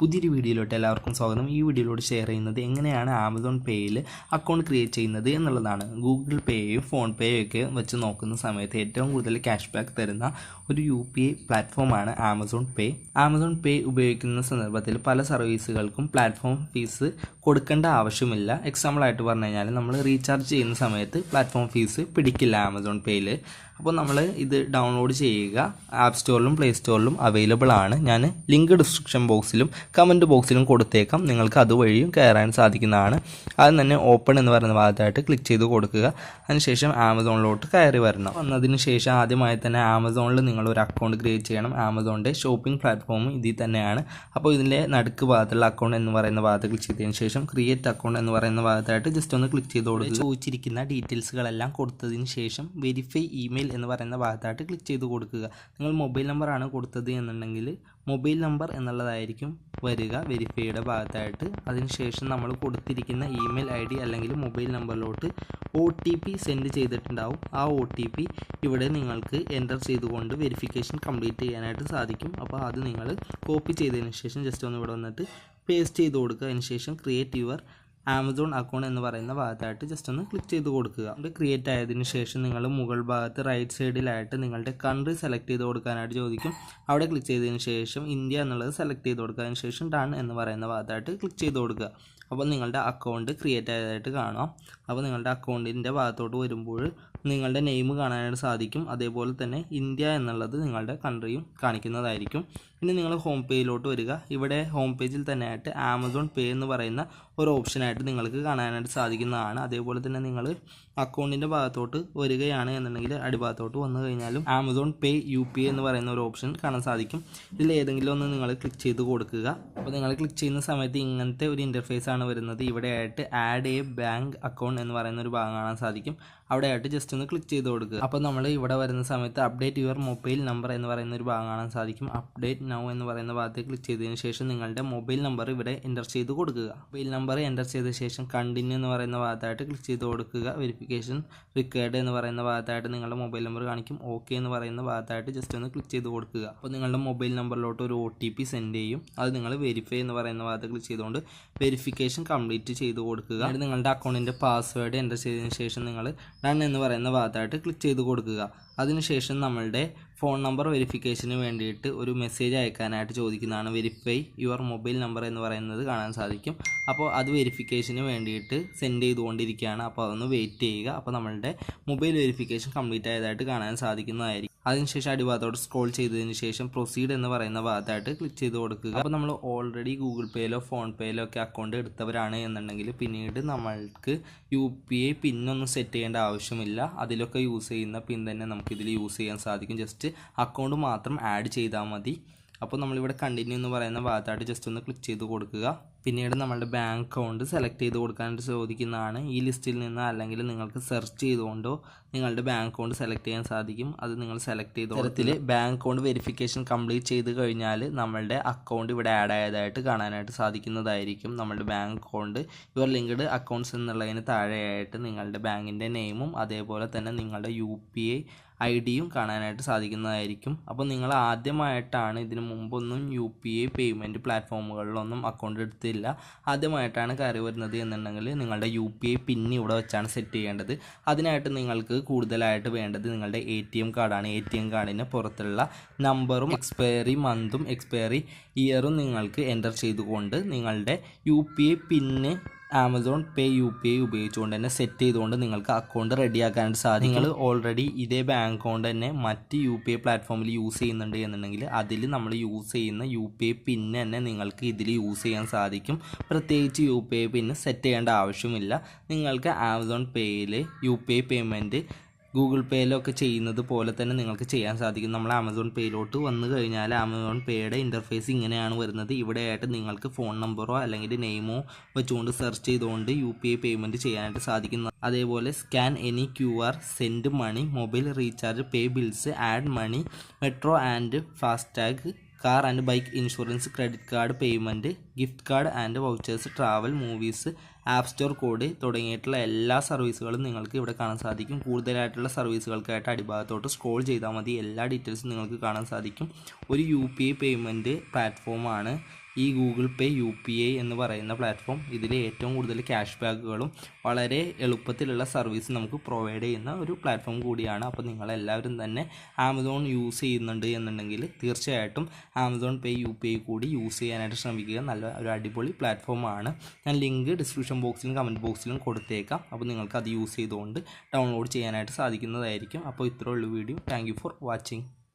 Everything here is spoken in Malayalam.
പുതിയൊരു വീഡിയോയിലോട്ട് എല്ലാവർക്കും സ്വാഗതം. ഈ വീഡിയോയിലൂടെ ഷെയർ ചെയ്യുന്നത് എങ്ങനെയാണ് ആമസോൺ പേയിൽ അക്കൗണ്ട് ക്രിയേറ്റ് ചെയ്യുന്നത് എന്നുള്ളതാണ്. ഗൂഗിൾ പേയും ഫോൺ പേയും ഒക്കെ വെച്ച് നോക്കുന്ന സമയത്ത് ഏറ്റവും കൂടുതൽ ക്യാഷ് ബാക്ക് തരുന്ന ഒരു UPI പ്ലാറ്റ്ഫോമാണ് ആമസോൺ പേ. ആമസോൺ പേ ഉപയോഗിക്കുന്ന സന്ദർഭത്തിൽ പല സർവീസുകൾക്കും പ്ലാറ്റ്ഫോം ഫീസ് കൊടുക്കേണ്ട ആവശ്യമില്ല. എക്സാമ്പിളായിട്ട് പറഞ്ഞു കഴിഞ്ഞാൽ നമ്മൾ റീചാർജ് ചെയ്യുന്ന സമയത്ത് പ്ലാറ്റ്ഫോം ഫീസ് പിടിക്കില്ല ആമസോൺ പേയിൽ. അപ്പോൾ നമ്മൾ ഇത് ഡൗൺലോഡ് ചെയ്യുക. ആപ്പ് സ്റ്റോറിലും പ്ലേ സ്റ്റോറിലും അവൈലബിൾ ആണ്. ഞാൻ ലിങ്ക് ഡിസ്ക്രിപ്ഷൻ ബോക്സിലും കമൻറ്റ് ബോക്സിലും കൊടുത്തേക്കാം. നിങ്ങൾക്ക് അതുവഴിയും കയറാൻ സാധിക്കുന്നതാണ്. ആദ്യം തന്നെ ഓപ്പൺ എന്ന് പറയുന്ന ഭാഗത്തായിട്ട് ക്ലിക്ക് ചെയ്ത് കൊടുക്കുക. അതിനുശേഷം ആമസോണിലോട്ട് കയറി വരണം. വന്നതിന് ശേഷം ആദ്യമായി തന്നെ ആമസോണിൽ നിങ്ങൾ ഒരു അക്കൗണ്ട് ക്രിയേറ്റ് ചെയ്യണം. ആമസോണിൻ്റെ ഷോപ്പിംഗ് പ്ലാറ്റ്ഫോം ഇതിൽ തന്നെയാണ്. അപ്പോൾ ഇതിൻ്റെ നടുക്ക് ഭാഗത്തുള്ള അക്കൗണ്ട് എന്ന് പറയുന്ന ഭാഗത്ത് ക്ലിക്ക് ചെയ്തതിന് ശേഷം ക്രിയേറ്റ് അക്കൗണ്ട് എന്ന് പറയുന്ന ഭാഗത്തായിട്ട് ജസ്റ്റ് ഒന്ന് ക്ലിക്ക് ചെയ്ത് കൊടുക്കുക. ചോദിച്ചിരിക്കുന്ന ഡീറ്റെയിൽസുകളെല്ലാം കൊടുത്തതിന് ശേഷം വെരിഫൈ ഇമെയിൽ എന്ന് പറയുന്ന ഭാഗത്തായിട്ട് ക്ലിക്ക് ചെയ്ത് കൊടുക്കുക. നിങ്ങൾ മൊബൈൽ നമ്പറാണ് കൊടുത്തത് എന്നുണ്ടെങ്കിൽ മൊബൈൽ നമ്പർ എന്നുള്ളതായിരിക്കും വരിക വെരിഫൈയുടെ ഭാഗത്തായിട്ട്. അതിനുശേഷം നമ്മൾ കൊടുത്തിരിക്കുന്ന ഇമെയിൽ ID അല്ലെങ്കിൽ മൊബൈൽ നമ്പറിലോട്ട് OTP സെൻഡ് ചെയ്തിട്ടുണ്ടാവും. ആ OTP ഇവിടെ നിങ്ങൾക്ക് എൻ്റർ ചെയ്തുകൊണ്ട് വെരിഫിക്കേഷൻ കംപ്ലീറ്റ് ചെയ്യാനായിട്ട് സാധിക്കും. അപ്പോൾ അത് നിങ്ങൾ കോപ്പി ചെയ്തതിന് ശേഷം ജസ്റ്റ് ഒന്ന് ഇവിടെ വന്നിട്ട് പേസ്റ്റ് ചെയ്ത് കൊടുക്കുക. അതിനുശേഷം ക്രിയേറ്റ് യുവർ ആമസോൺ അക്കൗണ്ട് എന്ന് പറയുന്ന ഭാഗത്തായിട്ട് ജസ്റ്റ് ഒന്ന് ക്ലിക്ക് ചെയ്ത് കൊടുക്കുക. അത് ക്രിയേറ്റ് ആയതിനു ശേഷം നിങ്ങൾ മുകൾ ഭാഗത്ത് റൈറ്റ് സൈഡിലായിട്ട് നിങ്ങളുടെ കൺട്രി സെലക്ട് ചെയ്ത് കൊടുക്കാനായിട്ട് ചോദിക്കും. അവിടെ ക്ലിക്ക് ചെയ്തതിന് ശേഷം ഇന്ത്യ എന്നുള്ളത് സെലക്ട് ചെയ്ത് കൊടുക്കുക. അതിന് ശേഷം ഡൺ എന്ന് പറയുന്ന ഭാഗത്തായിട്ട് ക്ലിക്ക് ചെയ്ത് കൊടുക്കുക. അപ്പോൾ നിങ്ങളുടെ അക്കൗണ്ട് ക്രിയേറ്റ് ആയതായിട്ട് കാണാം. അപ്പോൾ നിങ്ങളുടെ അക്കൗണ്ടിൻ്റെ ഭാഗത്തോട്ട് വരുമ്പോൾ നിങ്ങളുടെ നെയിം കാണാനായിട്ട് സാധിക്കും. അതേപോലെ തന്നെ ഇന്ത്യ എന്നുള്ളത് നിങ്ങളുടെ കൺട്രിയും കാണിക്കുന്നതായിരിക്കും. ഇനി നിങ്ങൾ ഹോം പേജിലോട്ട് വരിക. ഇവിടെ ഹോം പേജിൽ തന്നെ ആയിട്ട് ആമസോൺ പേ എന്ന് പറയുന്ന ഒരു ഓപ്ഷനായിട്ട് നിങ്ങൾക്ക് കാണാനായിട്ട് സാധിക്കുന്നതാണ്. അതേപോലെ തന്നെ നിങ്ങൾ അക്കൗണ്ടിൻ്റെ ഭാഗത്തോട്ട് വരികയാണ് എന്നുണ്ടെങ്കിൽ അടിഭാഗത്തോട്ട് വന്നു കഴിഞ്ഞാലും ആമസോൺ പേ UPI എന്ന് പറയുന്ന ഒരു ഓപ്ഷൻ കാണാൻ സാധിക്കും. ഇതിൽ ഏതെങ്കിലും ഒന്ന് നിങ്ങൾ ക്ലിക്ക് ചെയ്ത് കൊടുക്കുക. അപ്പോൾ നിങ്ങൾ ക്ലിക്ക് ചെയ്യുന്ന സമയത്ത് ഇങ്ങനത്തെ ഒരു ഇൻ്റർഫേസ് ആണ് വരുന്നത്. ഇവിടെ ആയിട്ട് ആഡ് എ ബാങ്ക് അക്കൗണ്ട് എന്ന് പറയുന്ന ഒരു ഭാഗം കാണാൻ സാധിക്കും. അവിടെ ആയിട്ട് ജസ്റ്റ് ഒന്ന് ക്ലിക്ക് ചെയ്ത് കൊടുക്കുക. അപ്പോൾ നമ്മൾ ഇവിടെ വരുന്ന സമയത്ത് അപ്ഡേറ്റ് യുവർ മൊബൈൽ നമ്പർ എന്ന് പറയുന്ന ഒരു ഭാഗം കാണാൻ സാധിക്കും. അപ്ഡേറ്റ് നൗ എന്ന് പറയുന്ന ഭാഗത്ത് ക്ലിക്ക് ചെയ്തതിന് ശേഷം നിങ്ങളുടെ മൊബൈൽ നമ്പർ ഇവിടെ എൻ്റർ ചെയ്ത് കൊടുക്കുക. മൊബൈൽ നമ്പർ എൻ്റർ ചെയ്ത ശേഷം കണ്ടിന്യൂ എന്ന് പറയുന്ന ഭാഗത്തായിട്ട് ക്ലിക്ക് ചെയ്ത് കൊടുക്കുക. വെരിഫിക്കേഷൻ റിക്വയർഡ് എന്ന് പറയുന്ന ഭാഗത്തായിട്ട് നിങ്ങളുടെ മൊബൈൽ നമ്പർ കാണിക്കും. ഓക്കെ എന്ന് പറയുന്ന ഭാഗത്തായിട്ട് ജസ്റ്റ് ഒന്ന് ക്ലിക്ക് ചെയ്ത് കൊടുക്കുക. അപ്പോൾ നിങ്ങളുടെ മൊബൈൽ നമ്പറിലോട്ട് ഒരു OTP സെൻഡ് ചെയ്യും. അത് നിങ്ങൾ വെരിഫൈ എന്ന് പറയുന്ന ഭാഗത്ത് ക്ലിക്ക് ചെയ്തുകൊണ്ട് വെരിഫിക്കേഷൻ കംപ്ലീറ്റ് ചെയ്ത് കൊടുക്കുക. എന്നിട്ട് നിങ്ങളുടെ അക്കൗണ്ടിൻ്റെ പാസ്വേഡ് എൻ്റർ ചെയ്തതിന് ശേഷം നിങ്ങൾ ഡൺ എന്ന് പറയുന്ന ഭാഗത്തായിട്ട് ക്ലിക്ക് ചെയ്ത് കൊടുക്കുക. അതിനുശേഷം നമ്മളുടെ ഫോൺ നമ്പർ വെരിഫിക്കേഷന് വേണ്ടിയിട്ട് ഒരു മെസ്സേജ് അയക്കാനായിട്ട് ചോദിക്കുന്നതാണ്. വെരിഫൈ യുവർ മൊബൈൽ നമ്പർ എന്ന് പറയുന്നത് കാണാൻ സാധിക്കും. അപ്പോൾ അത് വെരിഫിക്കേഷന് വേണ്ടിയിട്ട് സെൻഡ് ചെയ്തുകൊണ്ടിരിക്കുകയാണ്. അപ്പോൾ അതൊന്ന് വെയിറ്റ് ചെയ്യുക. അപ്പോൾ നമ്മളുടെ മൊബൈൽ വെരിഫിക്കേഷൻ കംപ്ലീറ്റ് ആയതായിട്ട് കാണാൻ സാധിക്കുന്നതായിരിക്കും. അതിനുശേഷം അടിഭാഗത്തോട്ട് സ്ക്രോൾ ചെയ്തതിന് ശേഷം പ്രൊസീഡ് എന്ന് പറയുന്ന ഭാഗത്തായിട്ട് ക്ലിക്ക് ചെയ്ത് കൊടുക്കുക. അപ്പോൾ നമ്മൾ ഓൾറെഡി ഗൂഗിൾ പേയിലോ ഫോൺ പേയിലോ ഒക്കെ അക്കൗണ്ട് എടുത്തവരാണ് എന്നുണ്ടെങ്കിൽ പിന്നീട് നമ്മൾക്ക് UPI പിന്നൊന്നും സെറ്റ് ചെയ്യേണ്ട ആവശ്യമില്ല. അതിലൊക്കെ യൂസ് ചെയ്യുന്ന പിൻ തന്നെ നമുക്കിതിൽ യൂസ് ചെയ്യാൻ സാധിക്കും. ജസ്റ്റ് അക്കൗണ്ട് മാത്രം ആഡ് ചെയ്താൽ മതി. അപ്പോൾ നമ്മളിവിടെ കണ്ടിന്യൂ എന്ന് പറയുന്ന ഭാഗത്തായിട്ട് ജസ്റ്റ് ഒന്ന് ക്ലിക്ക് ചെയ്ത് കൊടുക്കുക. പിന്നീട് നമ്മളുടെ ബാങ്ക് അക്കൗണ്ട് സെലക്ട് ചെയ്ത് കൊടുക്കാനായിട്ട് ചോദിക്കുന്നതാണ്. ഈ ലിസ്റ്റിൽ നിന്ന് അല്ലെങ്കിൽ നിങ്ങൾക്ക് സെർച്ച് ചെയ്തുകൊണ്ടോ നിങ്ങളുടെ ബാങ്ക് അക്കൗണ്ട് സെലക്ട് ചെയ്യാൻ സാധിക്കും. അത് നിങ്ങൾ സെലക്ട് ചെയ്ത തരത്തിൽ ബാങ്ക് അക്കൗണ്ട് വെരിഫിക്കേഷൻ കംപ്ലീറ്റ് ചെയ്ത് കഴിഞ്ഞാൽ നമ്മളുടെ അക്കൗണ്ട് ഇവിടെ ആഡ് ആയതായിട്ട് കാണാനായിട്ട് സാധിക്കുന്നതായിരിക്കും. നമ്മളുടെ bank account your linked accounts എന്നുള്ളതിന് താഴെയായിട്ട് നിങ്ങളുടെ ബാങ്കിൻ്റെ നെയിമും അതേപോലെ തന്നെ നിങ്ങളുടെ UPI ID കാണാനായിട്ട് സാധിക്കുന്നതായിരിക്കും. അപ്പോൾ നിങ്ങൾ ആദ്യമായിട്ടാണ്, ഇതിന് മുമ്പൊന്നും UPI പേയ്മെൻറ്റ് പ്ലാറ്റ്ഫോമുകളിലൊന്നും അക്കൗണ്ട് എടുത്തില്ല, ആദ്യമായിട്ടാണ് കയറി വരുന്നത് എന്നുണ്ടെങ്കിൽ നിങ്ങളുടെ UPI പിൻ ഇവിടെ വെച്ചാണ് സെറ്റ് ചെയ്യേണ്ടത്. അതിനായിട്ട് നിങ്ങൾക്ക് കൂടുതലായിട്ട് വേണ്ടത് നിങ്ങളുടെ ATM കാർഡാണ്. ATM കാർഡിന് പുറത്തുള്ള നമ്പറും എക്സ്പയറി മന്തും എക്സ്പയറി ഇയറും നിങ്ങൾക്ക് എൻ്റർ ചെയ്തുകൊണ്ട് നിങ്ങളുടെ UPI പിന്ന് ആമസോൺ പേ UPI ഉപയോഗിച്ചുകൊണ്ട് തന്നെ സെറ്റ് ചെയ്തുകൊണ്ട് നിങ്ങൾക്ക് അക്കൗണ്ട് റെഡിയാക്കാനായിട്ട് സാധിക്കും. നിങ്ങൾ ഓൾറെഡി ഇതേ ബാങ്ക് അക്കൗണ്ട് തന്നെ മറ്റ് UPI പ്ലാറ്റ്ഫോമിൽ യൂസ് ചെയ്യുന്നുണ്ട് എന്നുണ്ടെങ്കിൽ അതിൽ നമ്മൾ യൂസ് ചെയ്യുന്ന UPI പിൻ തന്നെ നിങ്ങൾക്ക് ഇതിൽ യൂസ് ചെയ്യാൻ സാധിക്കും. പ്രത്യേകിച്ച് UPI പിൻ സെറ്റ് ചെയ്യേണ്ട ആവശ്യമില്ല. നിങ്ങൾക്ക് ആമസോൺ പേയിൽ UPI പേയ്മെൻറ്റ് ഗൂഗിൾ പേയിലൊക്കെ ചെയ്യുന്നത് പോലെ തന്നെ നിങ്ങൾക്ക് ചെയ്യാൻ സാധിക്കും. നമ്മൾ ആമസോൺ പേയിലോട്ട് വന്നു കഴിഞ്ഞാൽ ആമസോൺ പേയുടെ ഇൻ്റർഫേസ് ഇങ്ങനെയാണ് വരുന്നത്. ഇവിടെയായിട്ട് നിങ്ങൾക്ക് ഫോൺ നമ്പറോ അല്ലെങ്കിൽ നെയിമോ വെച്ചുകൊണ്ട് സെർച്ച് ചെയ്തുകൊണ്ട് UPI പേയ്മെൻറ്റ് ചെയ്യാനായിട്ട് സാധിക്കുന്നു. അതേപോലെ scan any QR, send money, mobile recharge, pay bills, add money, metro and FASTag, car and bike insurance, credit card payment, gift card and vouchers, travel, movies, app store code തുടങ്ങിയിട്ടുള്ള എല്ലാ സർവീസുകളും നിങ്ങൾക്ക് ഇവിടെ കാണാൻ സാധിക്കും. കൂടുതലായിട്ടുള്ള സർവീസുകൾക്കായിട്ട് അടിഭാഗത്തോട്ട് സ്ക്രോൾ ചെയ്താൽ മതി. എല്ലാ ഡീറ്റെയിൽസും നിങ്ങൾക്ക് കാണാൻ സാധിക്കും. ഒരു UPI പേയ്മെൻറ്റ് പ്ലാറ്റ്ഫോമാണ് ഈ ഗൂഗിൾ പേ UPI എന്ന് പറയുന്ന പ്ലാറ്റ്ഫോം ഇതിൽ ഏറ്റവും കൂടുതൽ ക്യാഷ് ബാക്കുകളും വളരെ എളുപ്പത്തിലുള്ള സർവീസ് നമുക്ക് പ്രൊവൈഡ് ചെയ്യുന്ന ഒരു പ്ലാറ്റ്ഫോം കൂടിയാണ്. അപ്പോൾ നിങ്ങളെല്ലാവരും തന്നെ ആമസോൺ യൂസ് ചെയ്യുന്നുണ്ട് എന്നുണ്ടെങ്കിൽ തീർച്ചയായിട്ടും ആമസോൺ പേ UPI കൂടി യൂസ് ചെയ്യാനായിട്ട് ശ്രമിക്കുക. നല്ല ഒരു അടിപൊളി പ്ലാറ്റ്ഫോമാണ്. ഞാൻ ലിങ്ക് ഡിസ്ക്രിപ്ഷൻ ബോക്സിലും കമൻറ്റ് ബോക്സിലും കൊടുത്തേക്കാം. അപ്പോൾ നിങ്ങൾക്ക് അത് യൂസ് ചെയ്തുകൊണ്ട് ഡൗൺലോഡ് ചെയ്യാനായിട്ട് സാധിക്കുന്നതായിരിക്കും. അപ്പോൾ ഇത്രയേ ഉള്ളൂ video. Thank you for watching.